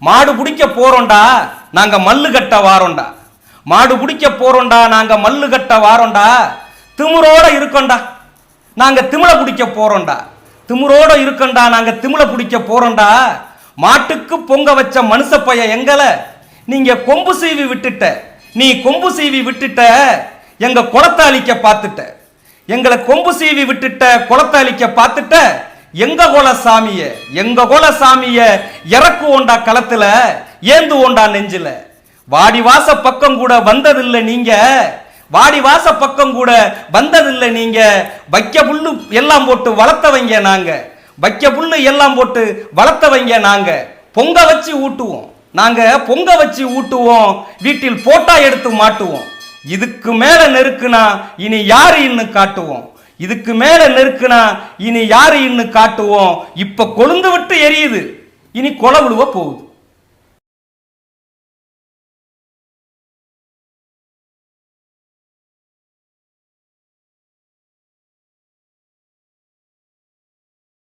மாடு பிடிக்க போறோண்டா நாங்க மல்லு கட்ட வாரோண்டா. மாடு பிடிக்க போறோண்டா நாங்க மல்லு கட்ட வாரோண்டா. திமுறோட இருக்கோண்டா நாங்க திமிழ பிடிக்க போறோண்டா. திமுறோட இருக்கோண்டா நாங்க திமிழ பிடிக்க போறோண்டா. மாட்டுக்கு பொங்க வச்ச மனுஷ பைய எங்களை நீங்க கொம்பு சீவி விட்டுட்ட. நீ கொம்பு சீவி விட்டுட்ட எங்க குளத்தை அழிக்க பார்த்துட்ட. எங்களை கொம்பு சீவி விட்டுட்ட குளத்தை அழிக்க பார்த்துட்ட. எங்க கோல சாமிய இறக்குவோண்டா களத்துல, ஏந்துவோண்டா நெஞ்சில. வாடி வாச பக்கம் கூட வந்ததில்லை நீங்க. வாடி வாச பக்கம் கூட வந்ததில்லை நீங்க. வைக்க புல்லு எல்லாம் போட்டு வளர்த்தவங்க நாங்க. வைக்க புல்லு எல்லாம் போட்டு வளர்த்தவங்க நாங்க. பொங்க வச்சு ஊட்டுவோம் நாங்க, பொங்க வச்சு ஊட்டுவோம். வீட்டில் போட்டா எடுத்து மாட்டுவோம். இதுக்கு மேல நெருக்குனா இனி யாரு இன்னும் காட்டுவோம். இதுக்கு மேல நெருக்குனா இனி யாரு இன்னும் காட்டுவோம். இப்ப கொழுந்து விட்டு எரியுது, இனி கொலை விழுவ போகுது.